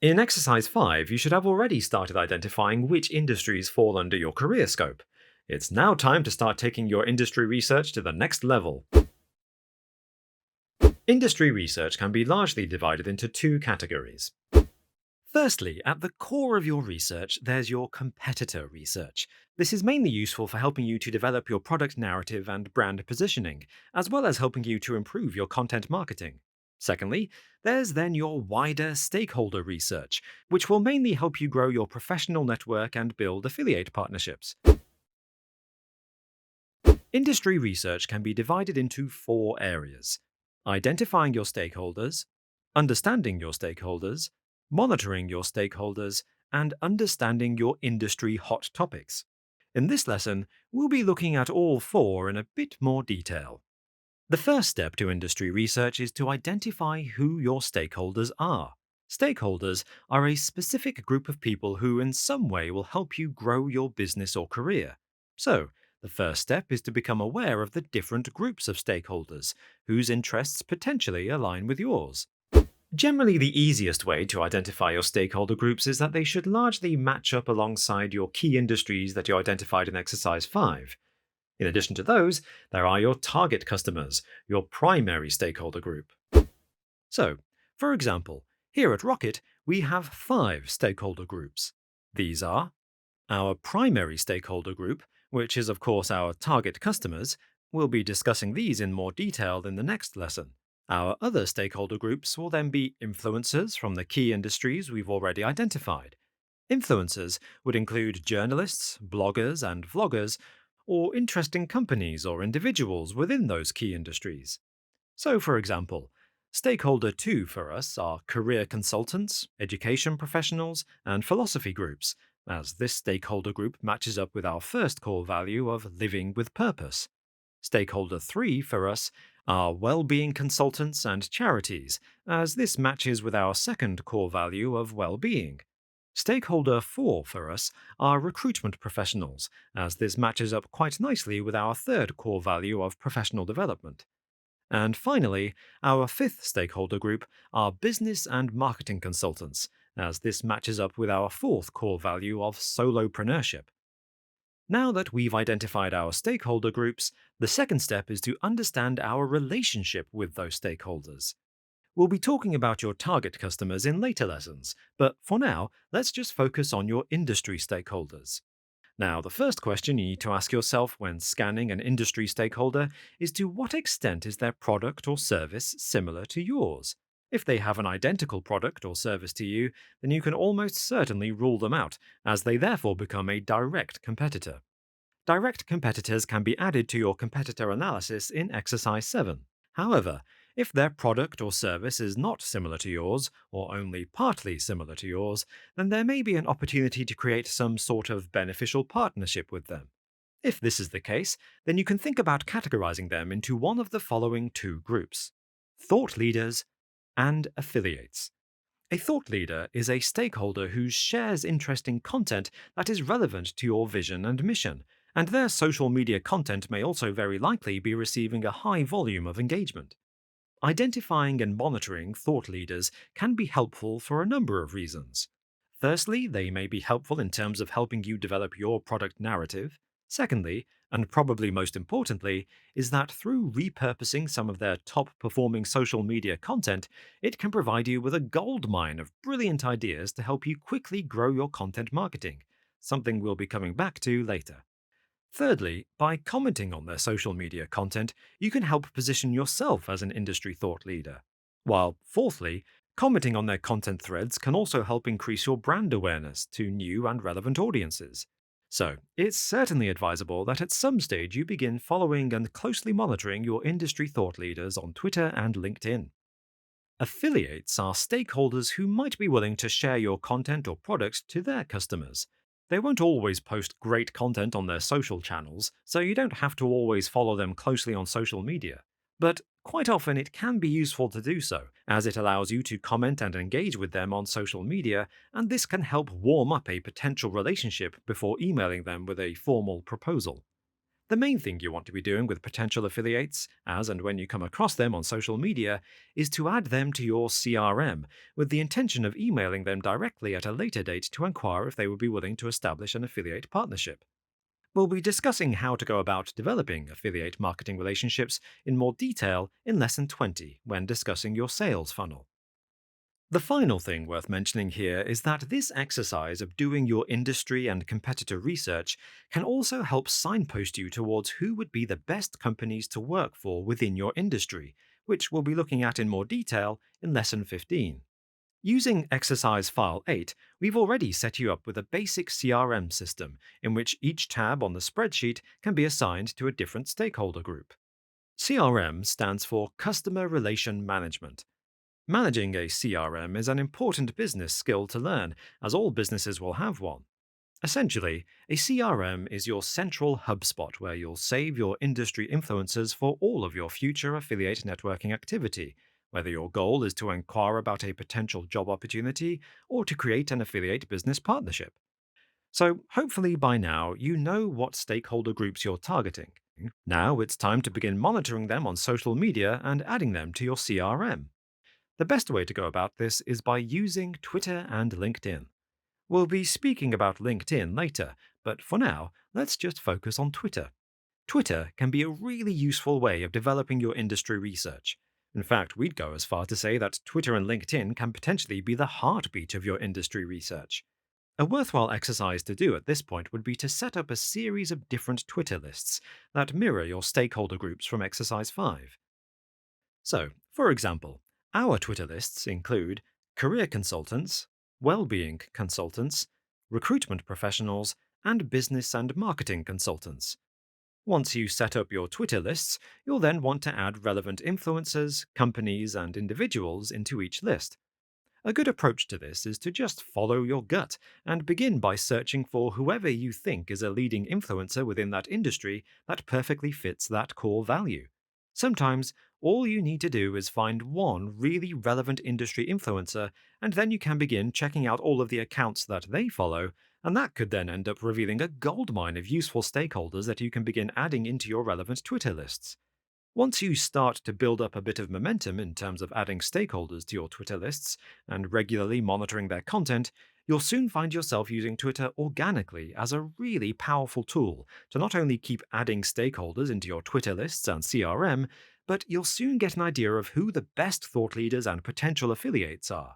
In exercise 5, you should have already started identifying which industries fall under your career scope. It's now time to start taking your industry research to the next level. Industry research can be largely divided into two categories. Firstly, at the core of your research, there's your competitor research. This is mainly useful for helping you to develop your product narrative and brand positioning, as well as helping you to improve your content marketing. Secondly, there's then your wider stakeholder research, which will mainly help you grow your professional network and build affiliate partnerships. Industry research can be divided into four areas: identifying your stakeholders, understanding your stakeholders, monitoring your stakeholders, and understanding your industry hot topics. In this lesson, we'll be looking at all four in a bit more detail. The first step to industry research is to identify who your stakeholders are. Stakeholders are a specific group of people who, in some way, will help you grow your business or career. So, the first step is to become aware of the different groups of stakeholders whose interests potentially align with yours. Generally, the easiest way to identify your stakeholder groups is that they should largely match up alongside your key industries that you identified in exercise 5. In addition to those, there are your target customers, your primary stakeholder group. So, for example, here at Rocket, we have 5 stakeholder groups. These are our primary stakeholder group, which is of course our target customers. We'll be discussing these in more detail in the next lesson. Our other stakeholder groups will then be influencers from the key industries we've already identified. Influencers would include journalists, bloggers, and vloggers, or interesting companies or individuals within those key industries. So, for example, stakeholder 2 for us are career consultants, education professionals, and philosophy groups, as this stakeholder group matches up with our first core value of living with purpose. Stakeholder 3 for us are well-being consultants and charities, as this matches with our second core value of well-being. Stakeholder 4 for us are recruitment professionals, as this matches up quite nicely with our third core value of professional development. And finally, our fifth stakeholder group are business and marketing consultants, as this matches up with our fourth core value of solopreneurship. Now that we've identified our stakeholder groups, the second step is to understand our relationship with those stakeholders. We'll be talking about your target customers in later lessons, but for now, let's just focus on your industry stakeholders. Now, the first question you need to ask yourself when scanning an industry stakeholder is to what extent is their product or service similar to yours? If they have an identical product or service to you, then you can almost certainly rule them out, as they therefore become a direct competitor. Direct competitors can be added to your competitor analysis in exercise 7. However, if their product or service is not similar to yours, or only partly similar to yours, then there may be an opportunity to create some sort of beneficial partnership with them. If this is the case, then you can think about categorizing them into one of the following two groups: thought leaders and affiliates. A thought leader is a stakeholder who shares interesting content that is relevant to your vision and mission, and their social media content may also very likely be receiving a high volume of engagement. Identifying and monitoring thought leaders can be helpful for a number of reasons. Firstly, they may be helpful in terms of helping you develop your product narrative. Secondly, and probably most importantly, is that through repurposing some of their top performing social media content, it can provide you with a goldmine of brilliant ideas to help you quickly grow your content marketing, something we'll be coming back to later. Thirdly, by commenting on their social media content, you can help position yourself as an industry thought leader. While, fourthly, commenting on their content threads can also help increase your brand awareness to new and relevant audiences. So, it's certainly advisable that at some stage you begin following and closely monitoring your industry thought leaders on Twitter and LinkedIn. Affiliates are stakeholders who might be willing to share your content or product to their customers. They won't always post great content on their social channels, so you don't have to always follow them closely on social media. But quite often it can be useful to do so, as it allows you to comment and engage with them on social media, and this can help warm up a potential relationship before emailing them with a formal proposal. The main thing you want to be doing with potential affiliates, as and when you come across them on social media, is to add them to your CRM with the intention of emailing them directly at a later date to inquire if they would be willing to establish an affiliate partnership. We'll be discussing how to go about developing affiliate marketing relationships in more detail in Lesson 20 when discussing your sales funnel. The final thing worth mentioning here is that this exercise of doing your industry and competitor research can also help signpost you towards who would be the best companies to work for within your industry, which we'll be looking at in more detail in Lesson 15. Using exercise file 8, we've already set you up with a basic CRM system in which each tab on the spreadsheet can be assigned to a different stakeholder group. CRM stands for Customer Relation Management. Managing a CRM is an important business skill to learn, as all businesses will have one. Essentially, a CRM is your central HubSpot where you'll save your industry influencers for all of your future affiliate networking activity, whether your goal is to inquire about a potential job opportunity or to create an affiliate business partnership. So, hopefully by now, you know what stakeholder groups you're targeting. Now it's time to begin monitoring them on social media and adding them to your CRM. The best way to go about this is by using Twitter and LinkedIn. We'll be speaking about LinkedIn later, but for now, let's just focus on Twitter. Twitter can be a really useful way of developing your industry research. In fact, we'd go as far to say that Twitter and LinkedIn can potentially be the heartbeat of your industry research. A worthwhile exercise to do at this point would be to set up a series of different Twitter lists that mirror your stakeholder groups from Exercise 5. So, for example, our Twitter lists include career consultants, well-being consultants, recruitment professionals, and business and marketing consultants. Once you set up your Twitter lists, you'll then want to add relevant influencers, companies, and individuals into each list. A good approach to this is to just follow your gut and begin by searching for whoever you think is a leading influencer within that industry that perfectly fits that core value. Sometimes, all you need to do is find one really relevant industry influencer, and then you can begin checking out all of the accounts that they follow, and that could then end up revealing a goldmine of useful stakeholders that you can begin adding into your relevant Twitter lists. Once you start to build up a bit of momentum in terms of adding stakeholders to your Twitter lists and regularly monitoring their content, you'll soon find yourself using Twitter organically as a really powerful tool to not only keep adding stakeholders into your Twitter lists and CRM, but you'll soon get an idea of who the best thought leaders and potential affiliates are.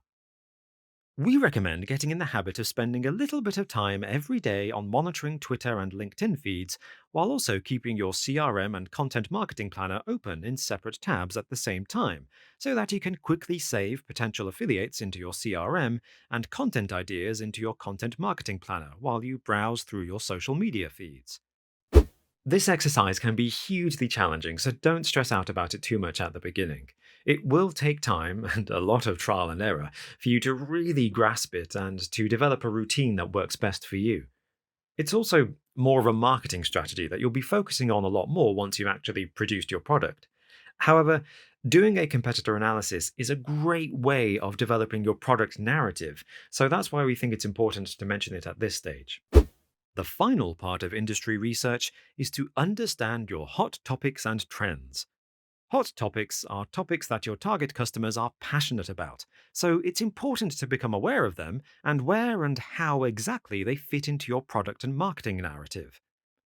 We recommend getting in the habit of spending a little bit of time every day on monitoring Twitter and LinkedIn feeds, while also keeping your CRM and content marketing planner open in separate tabs at the same time, so that you can quickly save potential affiliates into your CRM and content ideas into your content marketing planner while you browse through your social media feeds. This exercise can be hugely challenging, so don't stress out about it too much at the beginning. It will take time and a lot of trial and error for you to really grasp it and to develop a routine that works best for you. It's also more of a marketing strategy that you'll be focusing on a lot more once you've actually produced your product. However, doing a competitor analysis is a great way of developing your product narrative, so that's why we think it's important to mention it at this stage. The final part of industry research is to understand your hot topics and trends. Hot topics are topics that your target customers are passionate about, so it's important to become aware of them and where and how exactly they fit into your product and marketing narrative.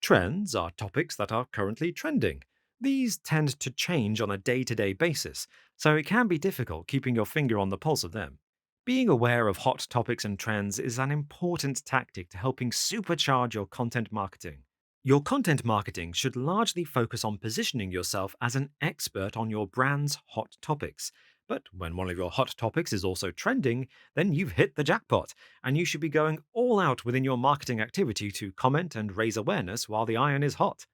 Trends are topics that are currently trending. These tend to change on a day-to-day basis, so it can be difficult keeping your finger on the pulse of them. Being aware of hot topics and trends is an important tactic to helping supercharge your content marketing. Your content marketing should largely focus on positioning yourself as an expert on your brand's hot topics. But when one of your hot topics is also trending, then you've hit the jackpot, and you should be going all out within your marketing activity to comment and raise awareness while the iron is hot.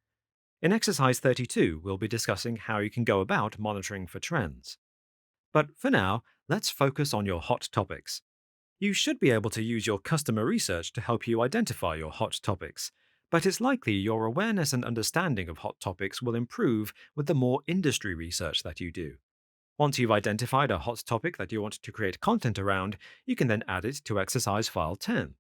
In exercise 32, we'll be discussing how you can go about monitoring for trends. But for now, let's focus on your hot topics. You should be able to use your customer research to help you identify your hot topics, but it's likely your awareness and understanding of hot topics will improve with the more industry research that you do. Once you've identified a hot topic that you want to create content around, you can then add it to exercise file 10.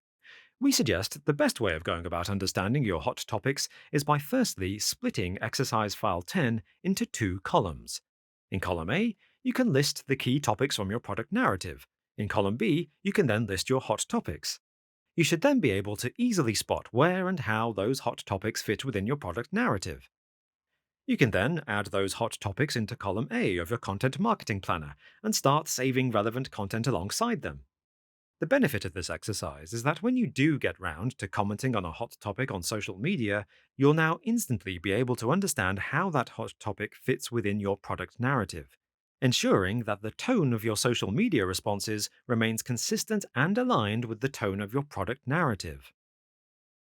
We suggest the best way of going about understanding your hot topics is by firstly splitting exercise file 10 into two columns. In column A, you can list the key topics from your product narrative. In column B, you can then list your hot topics. You should then be able to easily spot where and how those hot topics fit within your product narrative. You can then add those hot topics into column A of your content marketing planner and start saving relevant content alongside them. The benefit of this exercise is that when you do get round to commenting on a hot topic on social media, you'll now instantly be able to understand how that hot topic fits within your product narrative, ensuring that the tone of your social media responses remains consistent and aligned with the tone of your product narrative.